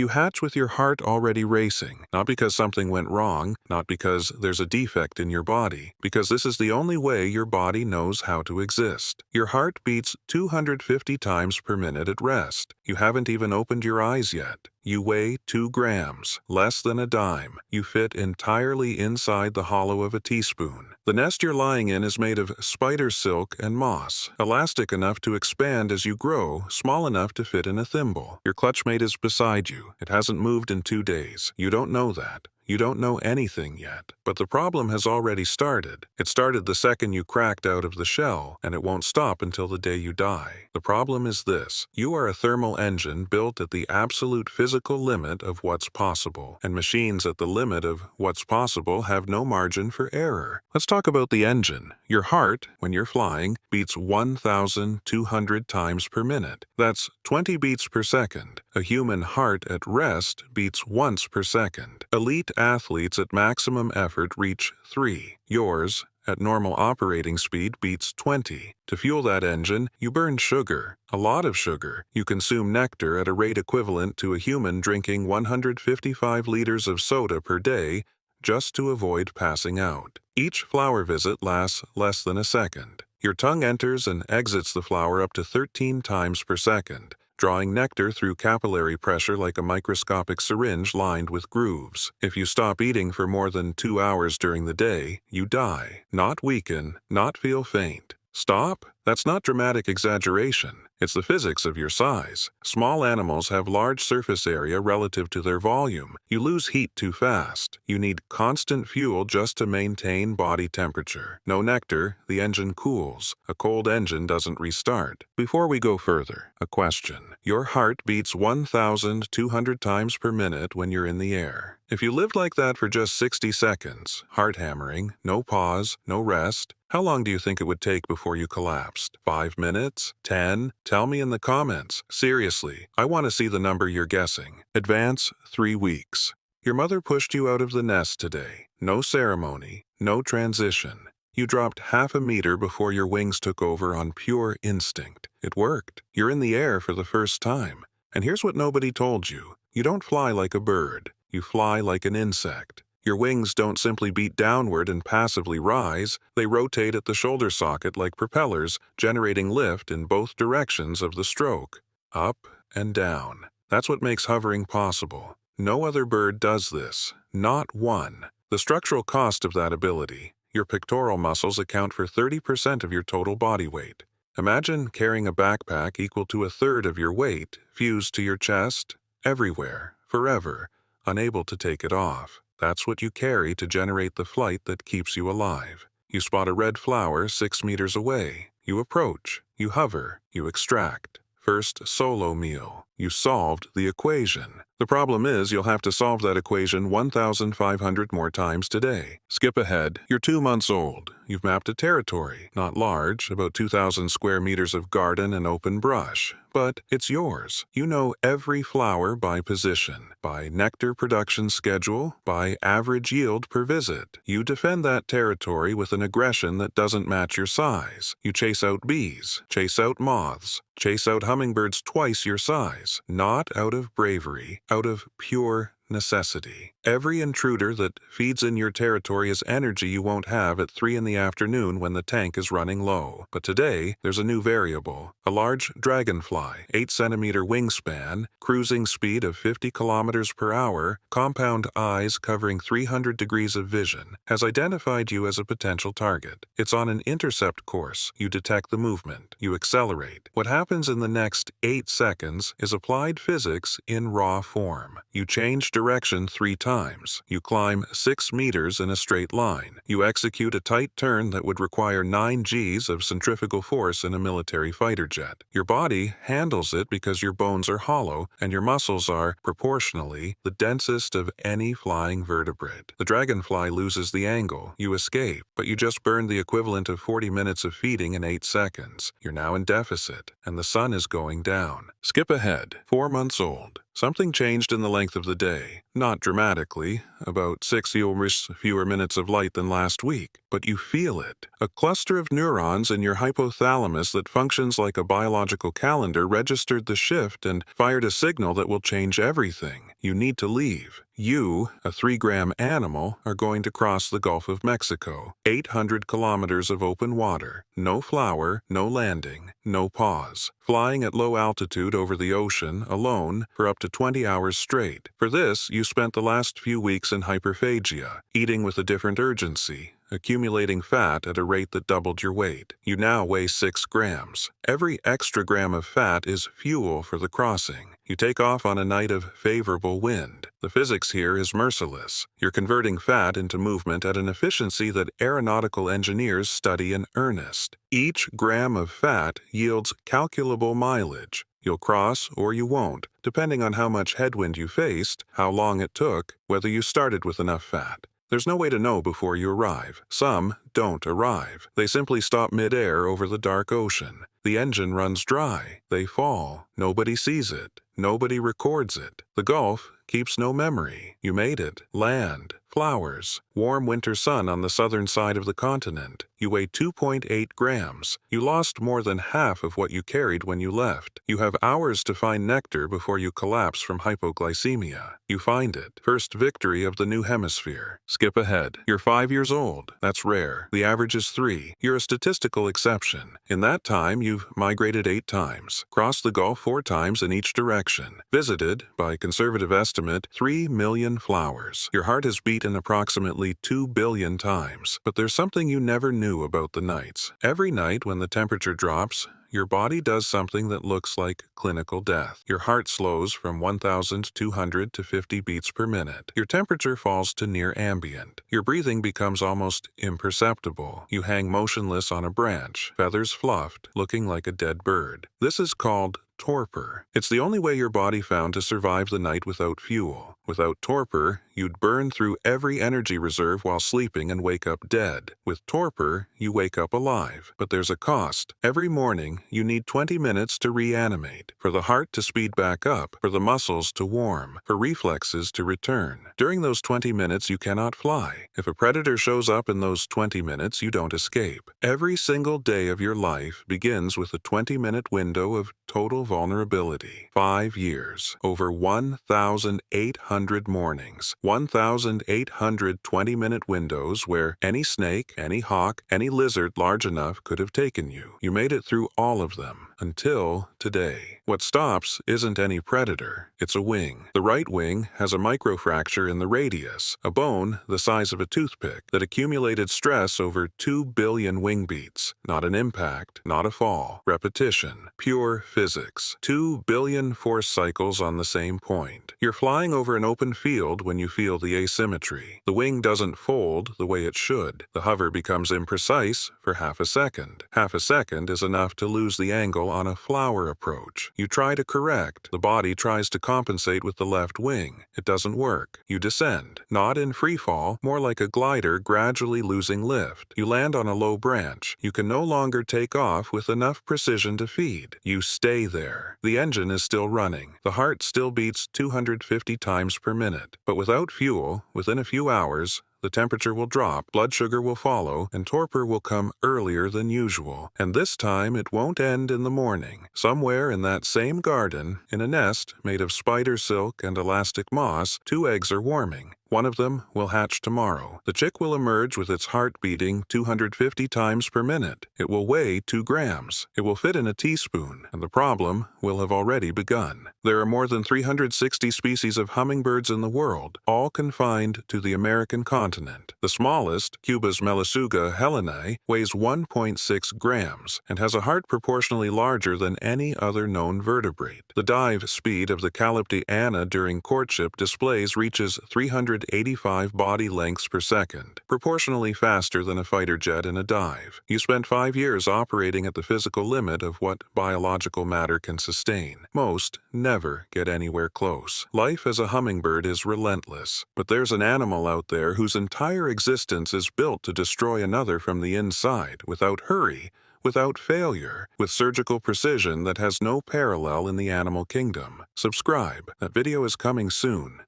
You hatch with your heart already racing, not because something went wrong, not because there's a defect in your body, because this is the only way your body knows how to exist. Your heart beats 250 times per minute at rest. You haven't even opened your eyes yet. You weigh 2 grams, less than a dime. You fit entirely inside the hollow of a teaspoon. The nest you're lying in is made of spider silk and moss, elastic enough to expand as you grow, small enough to fit in a thimble. Your clutchmate is beside you. It hasn't moved in 2 days. You don't know that. You don't know anything yet, but the problem has already started. It started the second you cracked out of the shell, and it won't stop until the day you die. The problem is this: you are a thermal engine built at the absolute physical limit of what's possible, and machines at the limit of what's possible have no margin for error. Let's talk about the engine. Your heart, when you're flying, beats 1,200 times per minute. That's 20 beats per second. A human heart at rest beats once per second. Elite athletes at maximum effort reach 3. Yours, at normal operating speed, beats 20. To fuel that engine, you burn sugar, a lot of sugar. You consume nectar at a rate equivalent to a human drinking 155 liters of soda per day just to avoid passing out. Each flower visit lasts less than a second. Your tongue enters and exits the flower up to 13 times per second, drawing nectar through capillary pressure like a microscopic syringe lined with grooves. If you stop eating for more than 2 hours during the day, you die. Not weaken, not feel faint. Stop? That's not dramatic exaggeration. It's the physics of your size. Small animals have large surface area relative to their volume. You lose heat too fast. You need constant fuel just to maintain body temperature. No nectar, the engine cools. A cold engine doesn't restart. Before we go further, a question. Your heart beats 1,200 times per minute when you're in the air. If you lived like that for just 60 seconds, heart hammering, no pause, no rest, how long do you think it would take before you collapsed? 5 minutes? 10? Tell me in the comments. Seriously, I want to see the number you're guessing. Advance 3 weeks. Your mother pushed you out of the nest today. No ceremony, no transition. You dropped half a meter before your wings took over on pure instinct. It worked. You're in the air for the first time. And here's what nobody told you. You don't fly like a bird. You fly like an insect. Your wings don't simply beat downward and passively rise, they rotate at the shoulder socket like propellers, generating lift in both directions of the stroke, up and down. That's what makes hovering possible. No other bird does this, not one. The structural cost of that ability: your pectoral muscles account for 30% of your total body weight. Imagine carrying a backpack equal to 1/3 of your weight, fused to your chest, everywhere, forever, unable to take it off. That's what you carry to generate the flight that keeps you alive. You spot a red flower 6 meters away. You approach, you hover, you extract. First solo meal. You solved the equation. The problem is you'll have to solve that equation 1,500 more times today. Skip ahead. You're 2 months old. You've mapped a territory, not large, about 2,000 square meters of garden and open brush, but it's yours. You know every flower by position, by nectar production schedule, by average yield per visit. You defend that territory with an aggression that doesn't match your size. You chase out bees, chase out moths, chase out hummingbirds twice your size, not out of bravery, out of pure necessity. Every intruder that feeds in your territory is energy you won't have at 3 in the afternoon when the tank is running low. But today, there's a new variable. A large dragonfly, 8-centimeter wingspan, cruising speed of 50 kilometers per hour, compound eyes covering 300 degrees of vision, has identified you as a potential target. It's on an intercept course. You detect the movement. You accelerate. What happens in the next 8 seconds is applied physics in raw form. You change direction 3 times. You climb 6 meters in a straight line. You execute a tight turn that would require 9 Gs of centrifugal force in a military fighter jet. Your body handles it because your bones are hollow and your muscles are, proportionally, the densest of any flying vertebrate. The dragonfly loses the angle. You escape, but you just burned the equivalent of 40 minutes of feeding in 8 seconds. You're now in deficit, and the sun is going down. Skip ahead. 4 months old. Something changed in the length of the day. Not dramatically, about 6 fewer minutes of light than last week, but you feel it. A cluster of neurons in your hypothalamus that functions like a biological calendar registered the shift and fired a signal that will change everything. You need to leave. You, a 3-gram animal, are going to cross the Gulf of Mexico. 800 kilometers of open water. No flower, no landing, no pause. Flying at low altitude over the ocean, alone, for up to 20 hours straight. For this, you spent the last few weeks in hyperphagia, eating with a different urgency, accumulating fat at a rate that doubled your weight. You now weigh 6 grams. Every extra gram of fat is fuel for the crossing. You take off on a night of favorable wind. The physics here is merciless. You're converting fat into movement at an efficiency that aeronautical engineers study in earnest. Each gram of fat yields calculable mileage. You'll cross or you won't, depending on how much headwind you faced, how long it took, whether you started with enough fat. There's no way to know before you arrive. Some don't arrive. They simply stop mid-air over the dark ocean. The engine runs dry. They fall. Nobody sees it. Nobody records it. The Gulf keeps no memory. You made it. Land, flowers, warm winter sun on the southern side of the continent. You weigh 2.8 grams. You lost more than half of what you carried when you left. You have hours to find nectar before you collapse from hypoglycemia. You find it. First victory of the new hemisphere. Skip ahead. You're 5 years old. That's rare. The average is 3. You're a statistical exception. In that time, you've migrated 8 times, crossed the Gulf 4 times in each direction, visited, by conservative estimate, 3 million flowers. Your heart has beaten approximately 2 billion times. But there's something you never knew about the nights. Every night when the temperature drops, your body does something that looks like clinical death. Your heart slows from 1,200 to 50 beats per minute. Your temperature falls to near ambient. Your breathing becomes almost imperceptible. You hang motionless on a branch, feathers fluffed, looking like a dead bird. This is called torpor. It's the only way your body found to survive the night without fuel. Without torpor, you'd burn through every energy reserve while sleeping and wake up dead. With torpor, you wake up alive. But there's a cost. Every morning, you need 20 minutes to reanimate, for the heart to speed back up, for the muscles to warm, for reflexes to return. During those 20 minutes, you cannot fly. If a predator shows up in those 20 minutes, you don't escape. Every single day of your life begins with a 20-minute window of total vulnerability. 5 years. Over 1,800 mornings. 1,800 20-minute windows where any snake, any hawk, any lizard large enough could have taken you. You made it through all of them. Until today. What stops isn't any predator. It's a wing. The right wing has a microfracture in the radius, a bone the size of a toothpick that accumulated stress over 2 billion wing beats. Not an impact, not a fall. Repetition. Pure physics. 2 billion force cycles on the same point. You're flying over an open field when you feel the asymmetry. The wing doesn't fold the way it should. The hover becomes imprecise for half a second. Half a second is enough to lose the angle on a flower approach. You try to correct. The body tries to compensate with the left wing. It doesn't work. You descend. Not in free fall, more like a glider gradually losing lift. You land on a low branch. You can no longer take off with enough precision to feed. You stay there. The engine is still running. The heart still beats 250 times per minute. But without fuel, within a few hours, the temperature will drop, blood sugar will follow, and torpor will come earlier than usual. And this time it won't end in the morning. Somewhere in that same garden, in a nest made of spider silk and elastic moss, 2 eggs are warming. One of them will hatch tomorrow. The chick will emerge with its heart beating 250 times per minute. It will weigh 2 grams. It will fit in a teaspoon, and the problem will have already begun. There are more than 360 species of hummingbirds in the world, all confined to the American continent. The smallest, Cuba's Mellisuga helenae, weighs 1.6 grams and has a heart proportionally larger than any other known vertebrate. The dive speed of the Calypti during courtship displays reaches 385 body lengths per second, proportionally faster than a fighter jet in a dive. You spent 5 years operating at the physical limit of what biological matter can sustain. Most never get anywhere close. Life as a hummingbird is relentless, but there's an animal out there whose entire existence is built to destroy another from the inside, without hurry, without failure, with surgical precision that has no parallel in the animal kingdom. Subscribe. That video is coming soon.